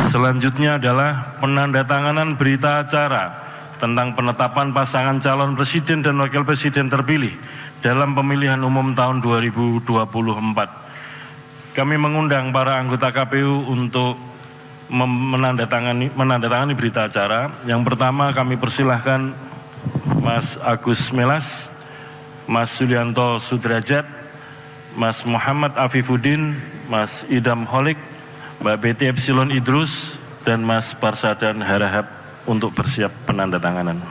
Selanjutnya adalah penandatanganan berita acara tentang penetapan pasangan calon presiden dan wakil presiden terpilih dalam pemilihan umum tahun 2024. Kami mengundang para anggota KPU untuk menandatangani berita acara. Yang pertama kami persilahkan Mas Agus Melas, Mas Sulianto Sudrajat, Mas Muhammad Afifuddin, Mas Idam Holik, Mbak Betty Epsilon Idrus, dan Mas Parsadan Harahap untuk bersiap penandatanganan.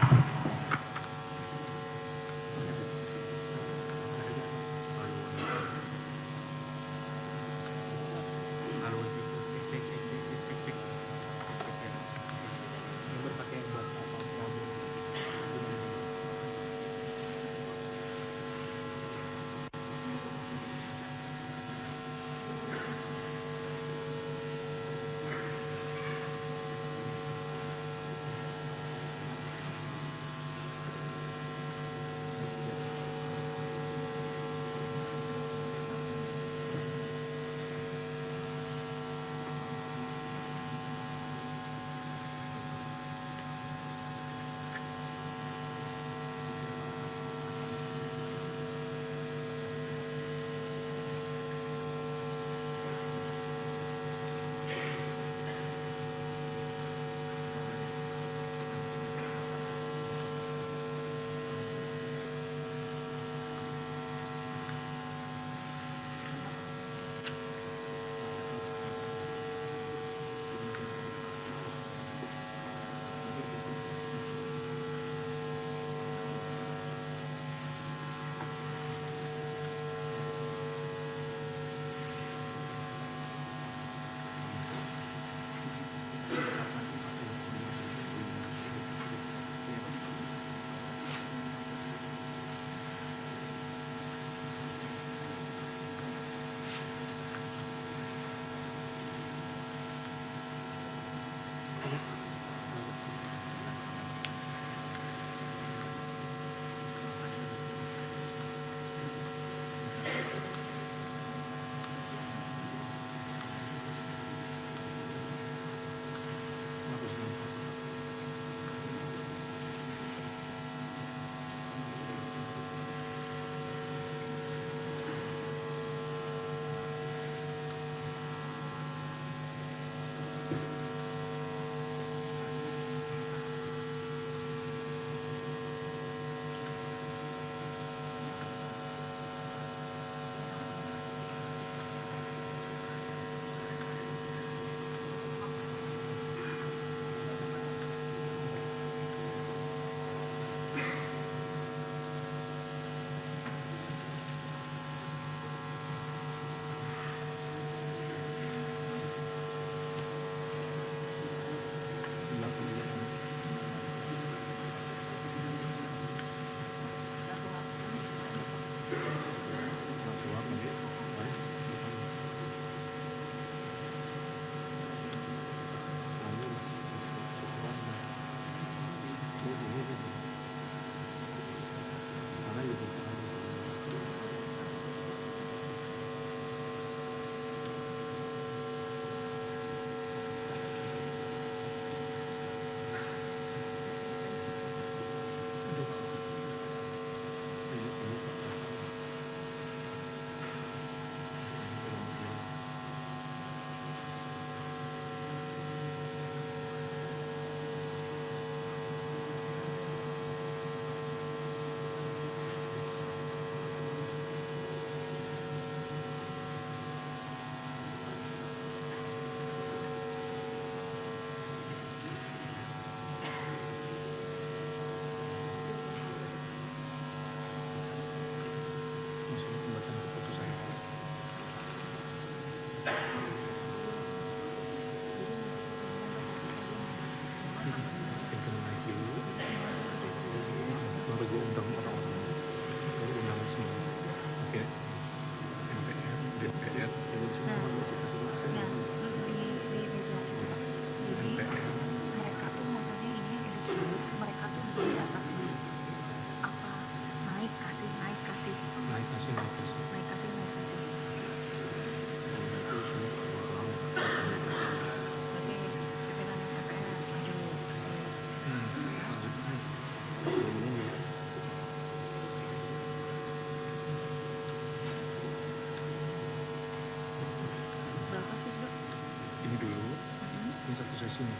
sesinya.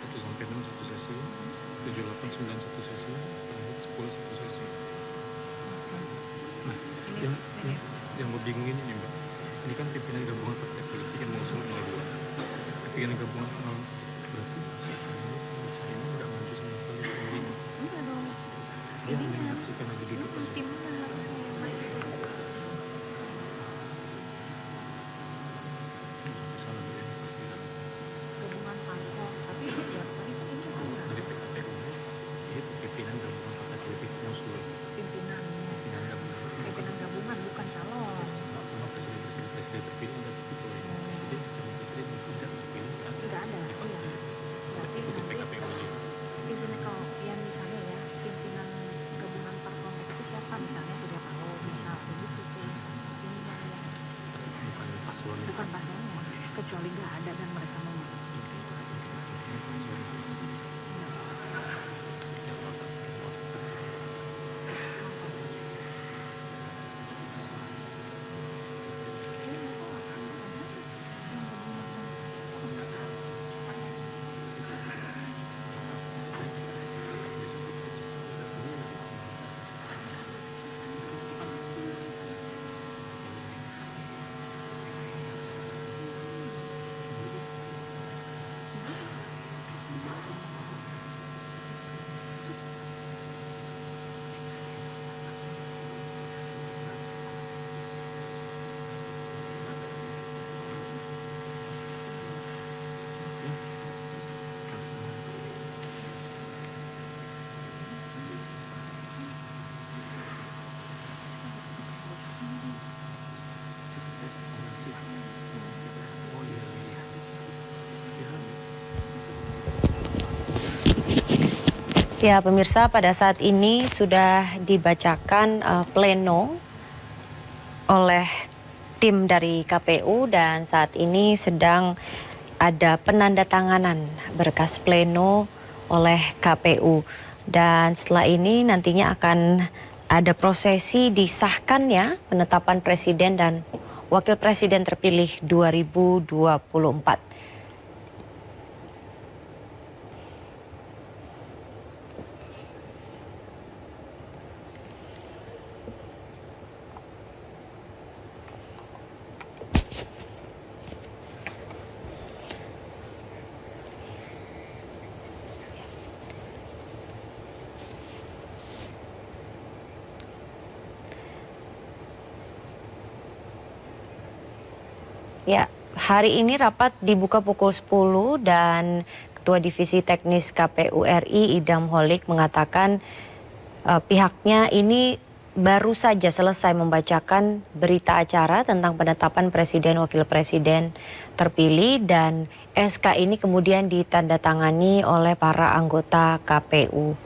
1 sampai 6 1 sesi, 7, 8, 9 1 sesi, terakhir 10 1 sesi. Nah, yang mau bingung ini nih Mbak, ini kan pimpinan gabungan partai politik yang mengusung dua. Pimpinan gabungan berarti si Anies sama Caimin nggak maju sama sekali pemilihnya. Enggak dong. Dia hanya menyaksikan lagi duduk aja. Timnya harusnya yang maju. Salah ya, pasti kan. Gabungan parpol, tapi ya tadi kan ini ada Dari PKPU itu pimpinan gabungan partai politik yang sudah pimpinannya. pimpinan gabungan. Pimpinan gabungan bukan calon. Sama presiden terpilih ada gitu. Presiden calon presiden tidak terpilih kan? Enggak ada, iya. Berarti Itu nanti PKPU nya. pimpinan kalau yang misalnya ya pimpinan gabungan parpol itu siapa misalnya Surya Paloh bisa begitu tuh ininya ya Bukan paslon. bukan paslonnya kecuali nggak ada dan mereka mau Ya, pemirsa, pada saat ini sudah dibacakan pleno oleh tim dari KPU dan saat ini sedang ada penandatanganan berkas pleno oleh KPU. Dan setelah ini nantinya akan ada prosesi disahkannya penetapan presiden dan wakil presiden terpilih 2024. Ya, hari ini rapat dibuka pukul 10 dan Ketua Divisi Teknis KPU RI Idam Holik mengatakan pihaknya ini baru saja selesai membacakan berita acara tentang penetapan presiden wakil presiden terpilih dan SK ini kemudian ditandatangani oleh para anggota KPU.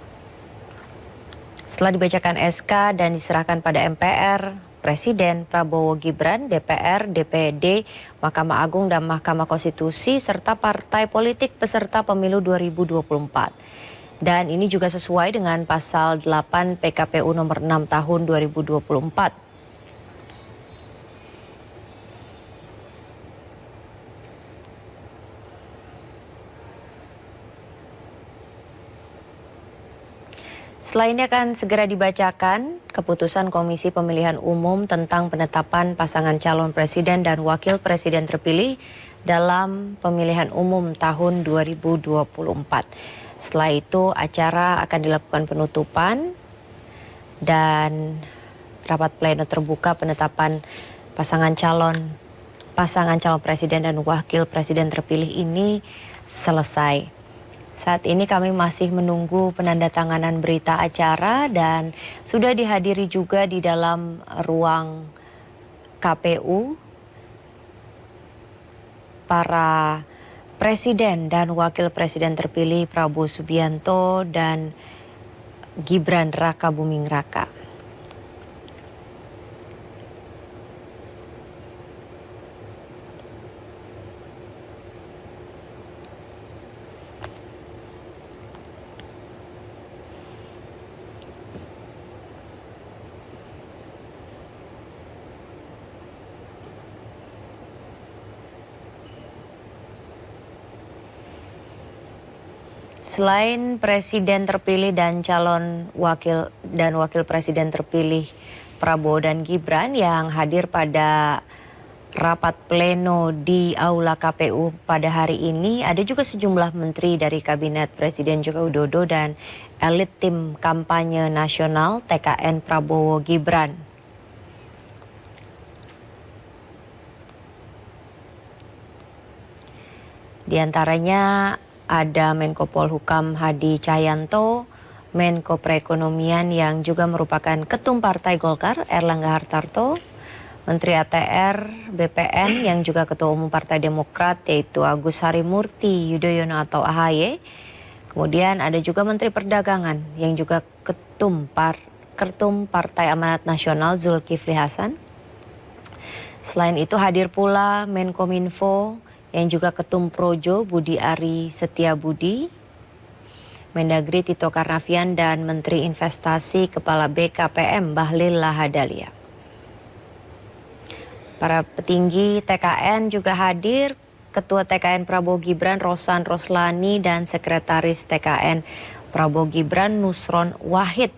Setelah dibacakan SK dan diserahkan pada MPR, Presiden, Prabowo Gibran, DPR, DPD, Mahkamah Agung dan Mahkamah Konstitusi serta partai politik peserta pemilu 2024. Dan ini juga sesuai dengan pasal 8 PKPU nomor 6 tahun 2024. Setelah ini akan segera dibacakan keputusan Komisi Pemilihan Umum tentang penetapan pasangan calon presiden dan wakil presiden terpilih dalam pemilihan umum tahun 2024. Setelah itu acara akan dilakukan penutupan dan rapat pleno terbuka penetapan pasangan calon presiden dan wakil presiden terpilih ini selesai. Saat ini kami masih menunggu penandatanganan berita acara dan sudah dihadiri juga di dalam ruang KPU para presiden dan wakil presiden terpilih Prabowo Subianto dan Gibran Rakabuming Raka. Selain presiden terpilih dan wakil presiden terpilih Prabowo dan Gibran yang hadir pada rapat pleno di Aula KPU pada hari ini, ada juga sejumlah menteri dari Kabinet Presiden Joko Widodo dan elit tim kampanye nasional TKN Prabowo Gibran. Di antaranya ada Menko Polhukam Hadi Cahyanto, Menko Perekonomian yang juga merupakan Ketum Partai Golkar Erlangga Hartarto, Menteri ATR BPN yang juga Ketua Umum Partai Demokrat yaitu Agus Harimurti Yudhoyono atau AHY. Kemudian ada juga Menteri Perdagangan yang juga Ketum Partai Amanat Nasional Zulkifli Hasan. Selain itu hadir pula Menkominfo yang juga Ketum Projo Budi Ari Setiabudi, Mendagri Tito Karnavian dan Menteri Investasi Kepala BKPM Bahlil Lahadalia. Para petinggi TKN juga hadir, Ketua TKN Prabowo Gibran Rosan Roslani dan Sekretaris TKN Prabowo Gibran Nusron Wahid.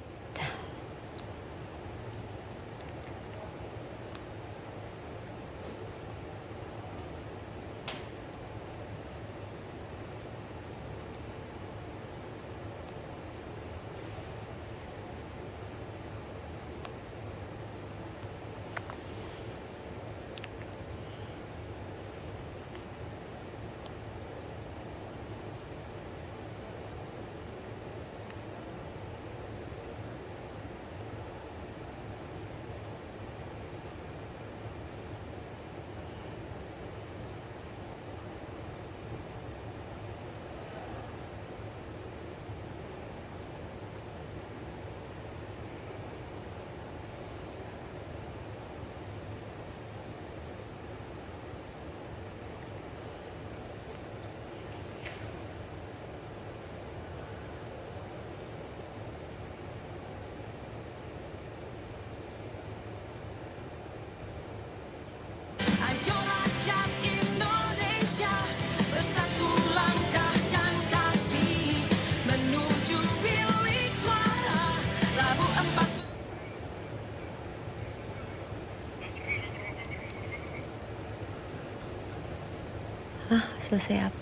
Ayo rakyat Indonesia, bersatu langkahkan kaki menuju bilik suara Rabu 4. Selesai apa?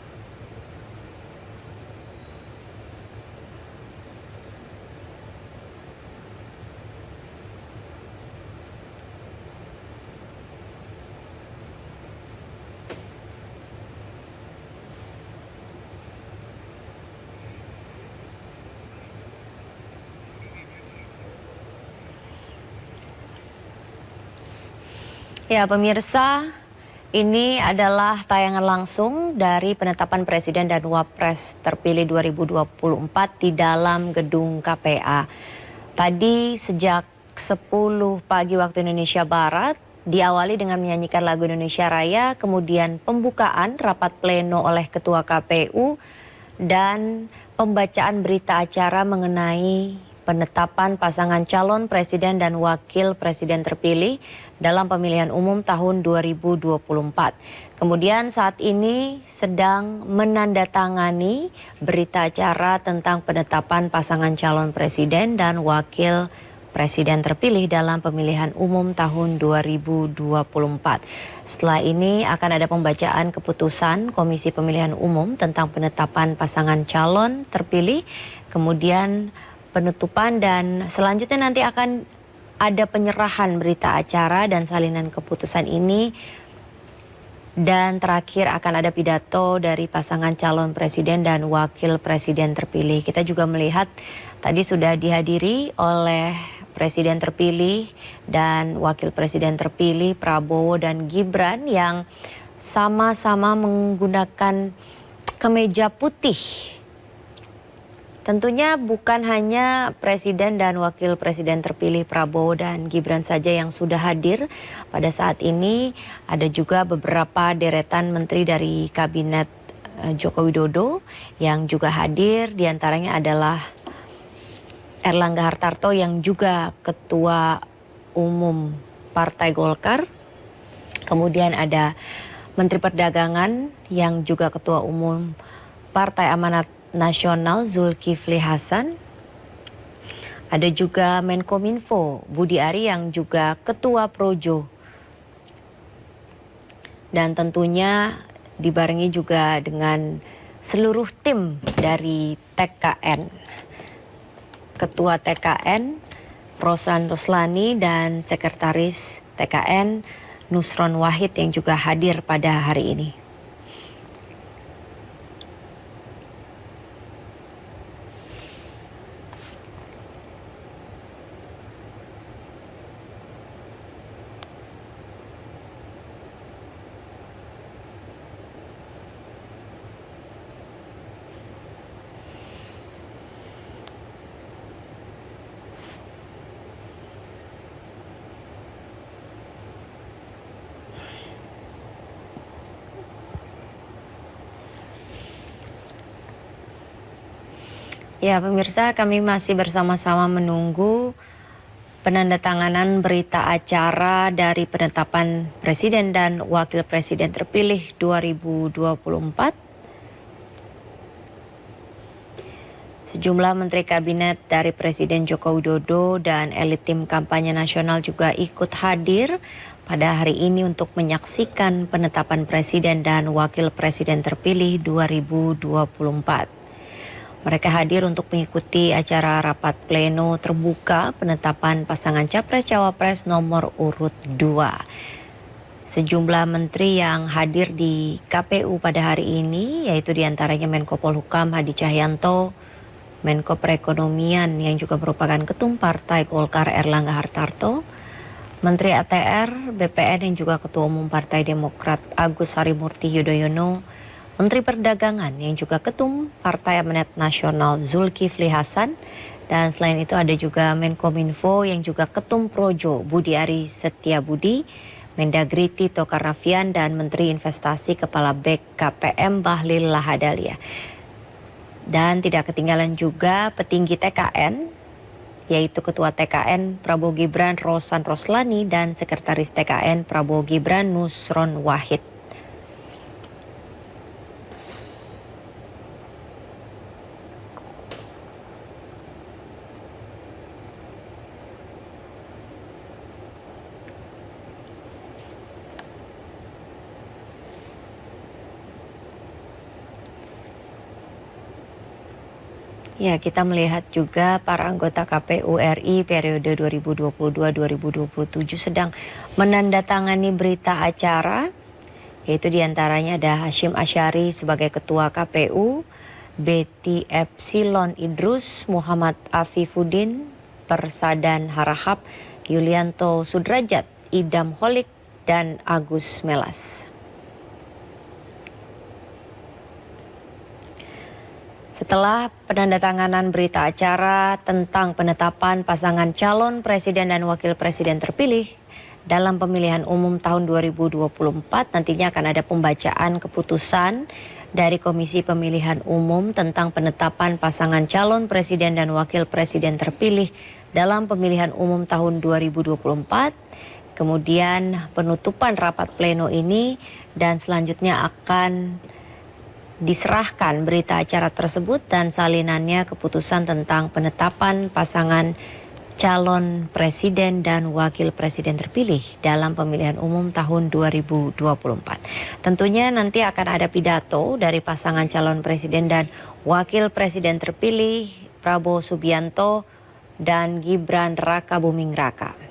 Ya pemirsa, ini adalah tayangan langsung dari penetapan Presiden dan Wapres terpilih 2024 di dalam gedung KPA. Tadi sejak 10 pagi waktu Indonesia Barat, diawali dengan menyanyikan lagu Indonesia Raya, kemudian pembukaan rapat pleno oleh Ketua KPU, dan pembacaan berita acara mengenai penetapan pasangan calon presiden dan wakil presiden terpilih dalam pemilihan umum tahun 2024. Kemudian saat ini sedang menandatangani berita acara tentang penetapan pasangan calon presiden dan wakil presiden terpilih dalam pemilihan umum tahun 2024. Setelah ini akan ada pembacaan keputusan Komisi Pemilihan Umum tentang penetapan pasangan calon terpilih, kemudian penutupan, dan selanjutnya nanti akan ada penyerahan berita acara dan salinan keputusan ini, dan terakhir akan ada pidato dari pasangan calon presiden dan wakil presiden terpilih. Kita juga melihat tadi sudah dihadiri oleh presiden terpilih dan wakil presiden terpilih Prabowo dan Gibran yang sama-sama menggunakan kemeja putih. Tentunya bukan hanya Presiden dan Wakil Presiden terpilih Prabowo dan Gibran saja yang sudah hadir pada saat ini. Ada juga beberapa deretan menteri dari Kabinet Joko Widodo yang juga hadir. Di antaranya adalah Erlangga Hartarto yang juga Ketua Umum Partai Golkar. Kemudian ada Menteri Perdagangan yang juga Ketua Umum Partai Amanat Nasional Zulkifli Hasan. Ada juga Menkominfo Budi Ari yang juga Ketua Projo. Dan tentunya dibarengi juga dengan seluruh tim dari TKN. Ketua TKN Rosan Roslani dan Sekretaris TKN Nusron Wahid yang juga hadir pada hari ini. Ya, pemirsa, kami masih bersama-sama menunggu penandatanganan berita acara dari penetapan Presiden dan Wakil Presiden terpilih 2024. Sejumlah Menteri Kabinet dari Presiden Joko Widodo dan elit tim kampanye nasional juga ikut hadir pada hari ini untuk menyaksikan penetapan Presiden dan Wakil Presiden terpilih 2024. Mereka hadir untuk mengikuti acara rapat pleno terbuka penetapan pasangan Capres-Cawapres nomor urut 2. Sejumlah menteri yang hadir di KPU pada hari ini yaitu diantaranya Menko Polhukam Hadi Cahyanto, Menko Perekonomian yang juga merupakan Ketum Partai Golkar Erlangga Hartarto, Menteri ATR, BPN yang juga Ketua Umum Partai Demokrat Agus Harimurti Yudhoyono, Menteri Perdagangan yang juga Ketum Partai Amanat Nasional Zulkifli Hasan, dan selain itu ada juga Menkominfo yang juga Ketum Projo Budi Ari Setiabudi, Mendagri Tito Karnavian, dan Menteri Investasi Kepala BKPM Bahlil Lahadalia. Dan tidak ketinggalan juga petinggi TKN, yaitu Ketua TKN Prabowo Gibran Rosan Roslani dan Sekretaris TKN Prabowo Gibran Nusron Wahid. Ya, kita melihat juga para anggota KPU RI periode 2022-2027 sedang menandatangani berita acara, yaitu diantaranya ada Hashim Asyari sebagai Ketua KPU, Betty Epsilon Idrus, Muhammad Afifuddin, Persadan Harahap, Yulianto Sudrajat, Idam Holik, dan Agus Melas. Setelah penandatanganan berita acara tentang penetapan pasangan calon presiden dan wakil presiden terpilih dalam pemilihan umum tahun 2024, nantinya akan ada pembacaan keputusan dari Komisi Pemilihan Umum tentang penetapan pasangan calon presiden dan wakil presiden terpilih dalam pemilihan umum tahun 2024. Kemudian penutupan rapat pleno ini dan selanjutnya akan diserahkan berita acara tersebut dan salinannya keputusan tentang penetapan pasangan calon presiden dan wakil presiden terpilih dalam pemilihan umum tahun 2024. Tentunya nanti akan ada pidato dari pasangan calon presiden dan wakil presiden terpilih Prabowo Subianto dan Gibran Raka Buming Raka.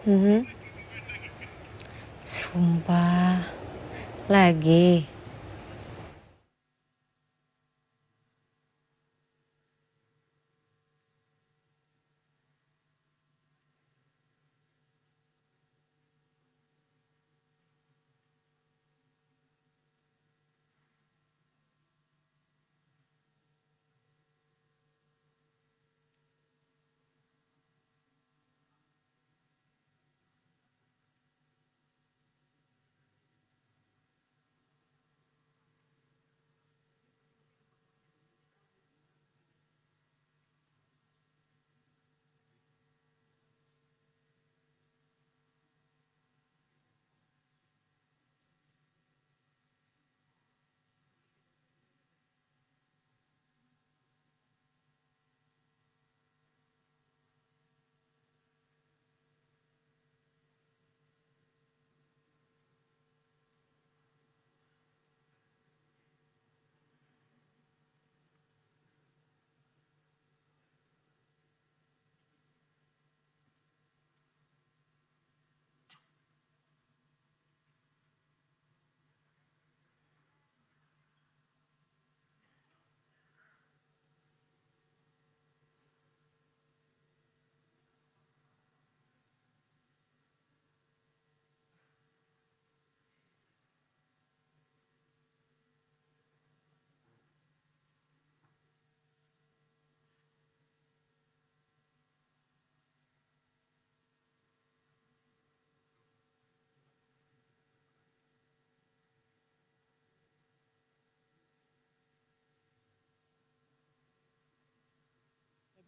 Mhm. Sumpah. Lagi.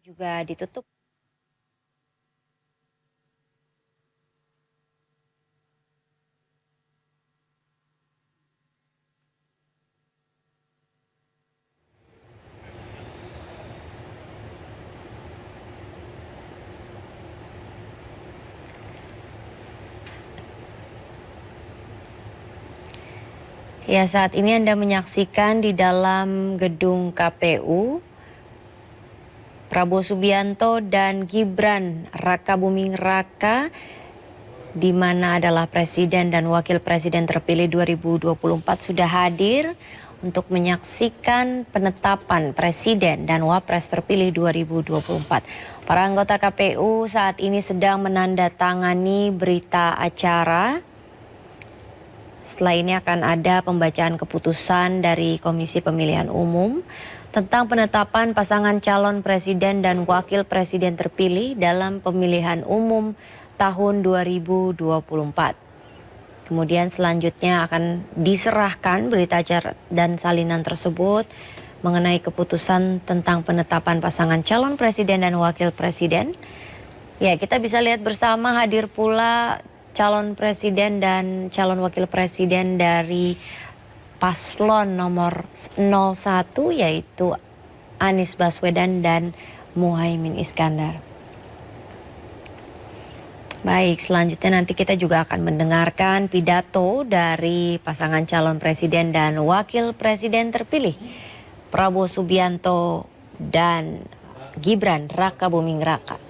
Juga ditutup. Ya, saat ini Anda menyaksikan di dalam gedung KPU Prabowo Subianto dan Gibran Rakabuming Raka, di mana adalah Presiden dan Wakil Presiden terpilih 2024 sudah hadir untuk menyaksikan penetapan Presiden dan Wapres terpilih 2024. Para anggota KPU saat ini sedang menandatangani berita acara. Setelah ini akan ada pembacaan keputusan dari Komisi Pemilihan Umum tentang penetapan pasangan calon presiden dan wakil presiden terpilih dalam pemilihan umum tahun 2024. Kemudian selanjutnya akan diserahkan berita acara dan salinan tersebut mengenai keputusan tentang penetapan pasangan calon presiden dan wakil presiden. Ya, kita bisa lihat bersama hadir pula calon presiden dan calon wakil presiden dari paslon nomor 01, yaitu Anies Baswedan dan Muhaimin Iskandar. Baik, selanjutnya nanti kita juga akan mendengarkan pidato dari pasangan calon presiden dan wakil presiden terpilih Prabowo Subianto dan Gibran Rakabuming Raka.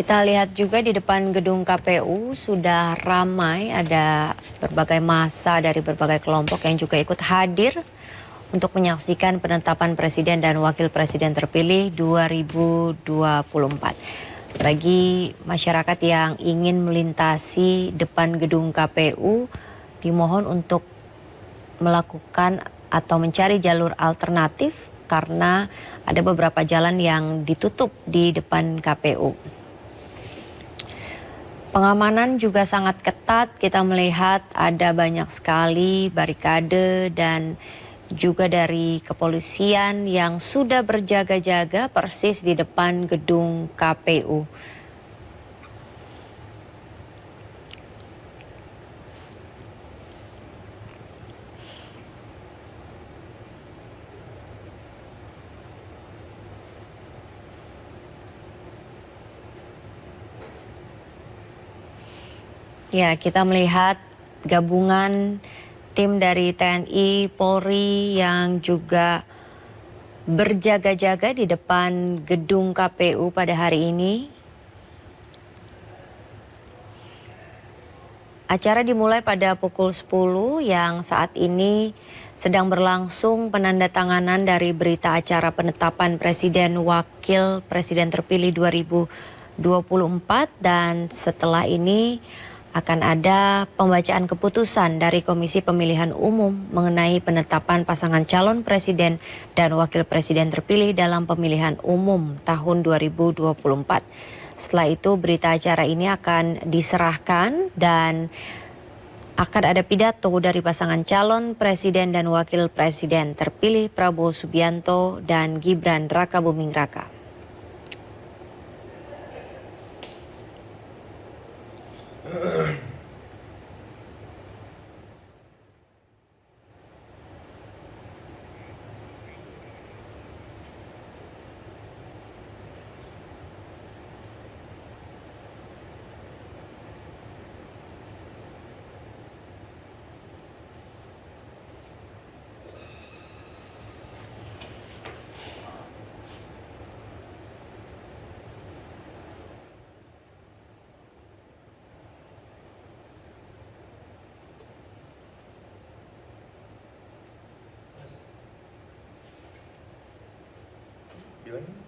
Kita lihat juga di depan gedung KPU sudah ramai, ada berbagai massa dari berbagai kelompok yang juga ikut hadir untuk menyaksikan penetapan presiden dan wakil presiden terpilih 2024. Bagi masyarakat yang ingin melintasi depan gedung KPU, dimohon untuk melakukan atau mencari jalur alternatif karena ada beberapa jalan yang ditutup di depan KPU. Pengamanan juga sangat ketat, kita melihat ada banyak sekali barikade dan juga dari kepolisian yang sudah berjaga-jaga persis di depan gedung KPU. Ya, kita melihat gabungan tim dari TNI, Polri yang juga berjaga-jaga di depan gedung KPU pada hari ini. Acara dimulai pada pukul 10 yang saat ini sedang berlangsung penandatanganan dari berita acara penetapan Presiden Wakil Presiden terpilih 2024 dan setelah ini akan ada pembacaan keputusan dari Komisi Pemilihan Umum mengenai penetapan pasangan calon presiden dan wakil presiden terpilih dalam pemilihan umum tahun 2024. Setelah itu berita acara ini akan diserahkan dan akan ada pidato dari pasangan calon presiden dan wakil presiden terpilih Prabowo Subianto dan Gibran Rakabuming Raka. Gimana?